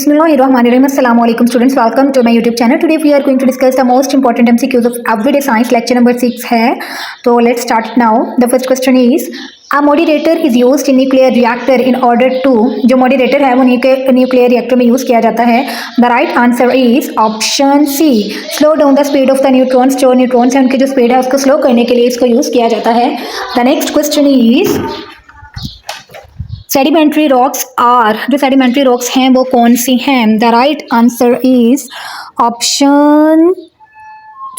Bismillahirrahmanirrahim. Assalamu alaikum students. Welcome to my YouTube channel. Today we are going to discuss the most important MCQs of everyday science. Lecture number 6 है. So let's start now. The first question is a moderator is used in nuclear reactor in order to जो moderator है वो nuclear reactor में use किया जाता है. The right answer is option C. Slow down the speed of the neutrons. जो neutrons है उनकी जो speed है उसको slow करने के लिए इसको use किया जाता है. The next question is sedimentary rocks are जो सेडिमेंट्री रॉक्स हैं वो कौन सी हैं? The right answer is option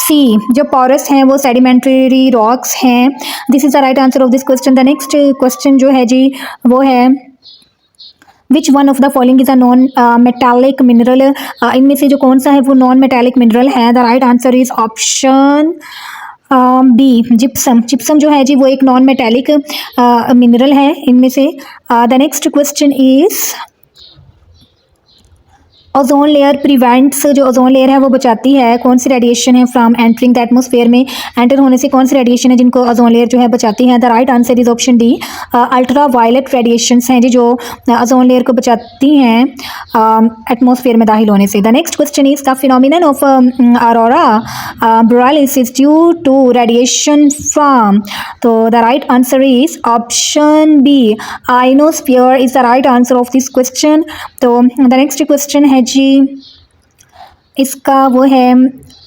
C. जो पॉरस हैं वो सेडिमेंट्री रॉक्स हैं. This is the right answer of this question. The next question जो है जी वो है which one of the following is a non metallic mineral. इनमें से जो कौन सा है वो नॉन मेटालिक मिनरल है? The right answer is option B gypsum. Gypsum जो है जी वो एक नॉन मेटेलिक मिनरल है इनमें से. The next question is ozone layer prevents. जो ओजोन लेयर है वो बचाती है कौन सी रेडिएशन है फ्रॉम एंटरिंग द एटमॉस्फेयर में एंटर होने से कौन सी रेडिएशन है जिनको ओजोन लेयर जो है बचाती है? The right answer is option D ultraviolet radiations हैं जी जो ओजोन लेयर को बचाती हैं एटमॉस्फेयर में दाखिल होने से. The next question is the phenomenon of aurora borealis is due to radiation from. तो the right answer is option B ionosphere is the right answer of this question. तो the next question है जी इसका वो है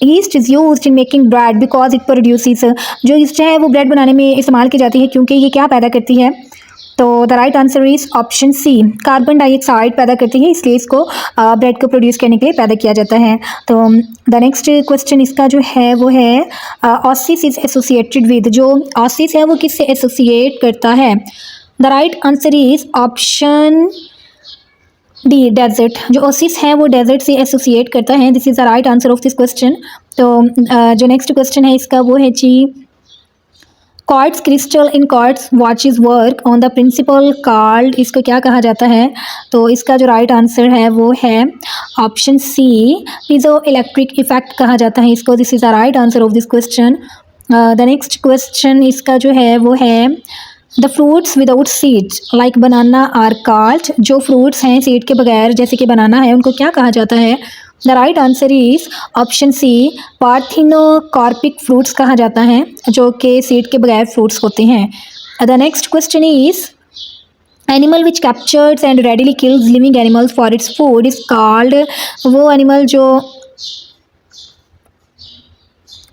yeast is used in making bread because it produces. जो yeast है वो ब्रेड बनाने में इस्तेमाल की जाती है क्योंकि ये क्या पैदा करती है? तो the right answer is option C carbon dioxide पैदा करती है इसलिए इसको ब्रेड को प्रोड्यूस करने के लिए पैदा किया जाता है. तो द नेक्स्ट क्वेश्चन इसका जो है वो है ऑसिस इज एसोसिएटेड विद. जो ऑसिस है वो किससे एसोसिएट करता है? The right answer is option D desert. जो ओसिस है वो डेजर्ट से एसोसिएट करता है. This is the right answer of this question. तो जो नेक्स्ट क्वेश्चन है इसका वो है जी quartz crystal in quartz watches work on the principle called. इसको क्या कहा जाता है? तो इसका जो राइट आंसर है वो है option C piezoelectric effect कहा जाता है इसको. This is the right answer of this question. The next question इसका जो है वो है the fruits without seeds like banana are called. जो फ्रूट्स हैं सीड के बगैर जैसे कि बनाना है उनको क्या कहा जाता है? The right answer is option C parthenocarpic fruits कहा जाता है जो कि सीड के बगैर फ्रूट्स होते हैं. The next question is animal which captures and readily kills living animals for its food is called. वो एनिमल जो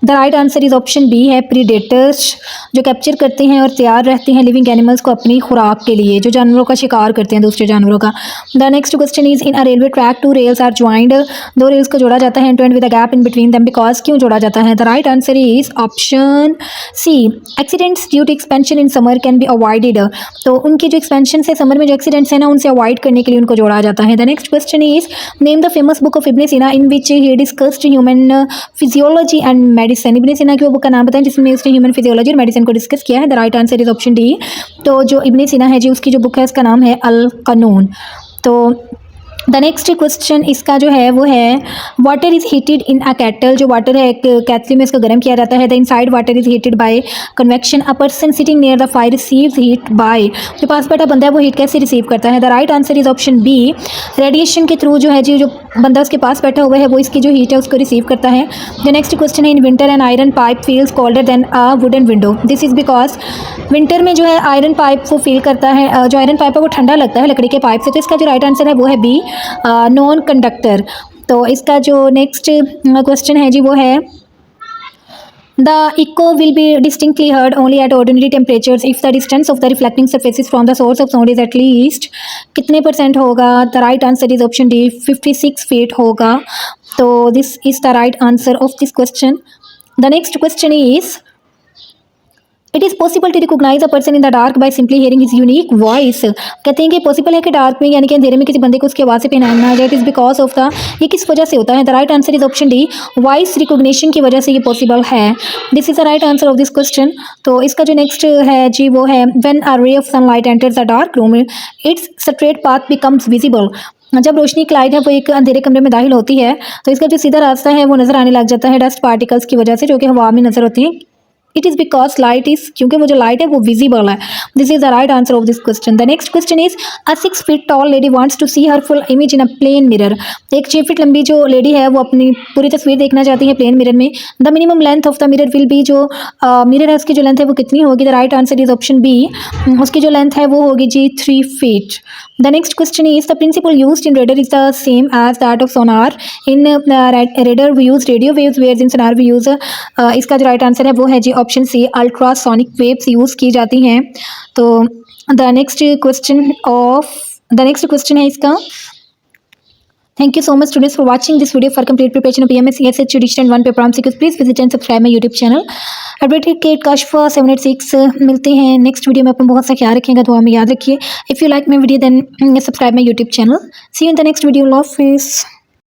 the right answer is option B है प्रीडेटर्स. जो कैप्चर करते हैं और तैयार रहते हैं लिविंग एनिमल्स को अपनी खुराक के लिए, जो जानवरों का शिकार करते हैं दूसरे जानवरों का. The next question is in a railway track two rails are joined. दो रेल्स को जोड़ा जाता है and with a gap in between them because. क्यों जोड़ा जाता है? The right answer is option C accidents due to expansion in summer can be avoided. तो उनकी जो एक्सपेंशन है समर में जो एक्सीडेंट्स है ना उनसे अवॉइड करने के लिए उनको जोड़ा जाता है. The next question is name the famous book of Ibn Sina in which he discussed human physiology and medicine. Ibn Sina की वो बुक का नाम बताएं जिसमें उसने ह्यूमन फिजियोलॉजी और मेडिसिन को डिस्कस किया है. The right answer is option D. तो जो इब्न सीना है जी उसकी जो बुक है उसका नाम है अल कानून. तो द नेक्स्ट क्वेश्चन इसका जो है वो है water is heated in a cattle. जो वाटर है एक कैटल में इसको गर्म किया जाता है. The inside water is heated bye convection. A person sitting near the fire receives heat bye. जो पास बैठा बंदा है वो हीट कैसे रिसीव करता है? The right answer is option B radiation के थ्रू. जो है जी जो बंदा उसके पास बैठा हुआ है वो इसकी जो हीट है उसको रिसीव करता है. द नेक्स्ट क्वेश्चन है in winter an iron pipe feels colder than a wooden window. This is because winter में जो है आयरन पाइप वो फील करता है, जो आयरन पाइप है वो ठंडा लगता है लकड़ी के पाइप से. तो इसका जो राइट आंसर है वो है बी नॉन कंडक्टर. तो इसका जो नेक्स्ट क्वेश्चन है जी वो है the echo will be distinctly heard only at ordinary temperatures if the distance of the reflecting surfaces from the source of sound is at least. कितने % होगा? The right answer is option D 56 feet होगा. तो this is the right answer of this question. The next question is it is possible to recognise a person in the dark by simply hearing his unique voice. कहते हैं कि possible है कि dark में यानी कि अंधेरे में किसी बंदे को उसकी आवाज़ से पहचाना आ जाए. It is because of the ये किस वजह से होता है? The right answer is option D voice recognition की वजह से ये पॉसिबल है. This is the right answer of this question. तो इसका जो नेक्स्ट है जी वो है when a ray of sunlight enters the dark room it's straight path becomes visible. जब रोशनी की लाइट है वो एक अंधेरे कमरे में दाखिल होती है तो इसका जो सीधा रास्ता है वो नज़र आने लग जाता है डस्ट पार्टिकल्स की वजह से जो कि हवा में नज़र होती हैं it is because light is, क्योंकि वो जो लाइट है वो विजिबल है. This is the right answer of this question. The next question is a 6 feet tall lady wants to see her full image in a plane mirror. एक 6 feet लंबी जो lady है वो अपनी पूरी तस्वीर देखना चाहती है प्लेन मिरर में. The minimum length of the mirror will be, जो मिरर है उसकी जो लेंथ है वो कितनी होगी? The right answer is option B. उसकी जो लेंथ है वो होगी जी 3 feet. The next question is the principle used in radar is the same as that of sonar. In radar we use radio waves, whereas in sonar we use इसका जो right answer है वो है जी option C, ultrasonic waves use की जाती हैं. तो द नेक्स्ट क्वेश्चन है इसका. Thank you so much students for watching this video. For complete preparation of PMS, ESH, Edition 1 paper MCQs, please visit and subscribe my YouTube channel. Advocate Kashfa 786. मिलते हैं next video में. अपना बहुत सा ख्याल रखिएगा, दुआ में याद रखिए. If you like my video then subscribe my YouTube channel. See you in the next video. Love, peace.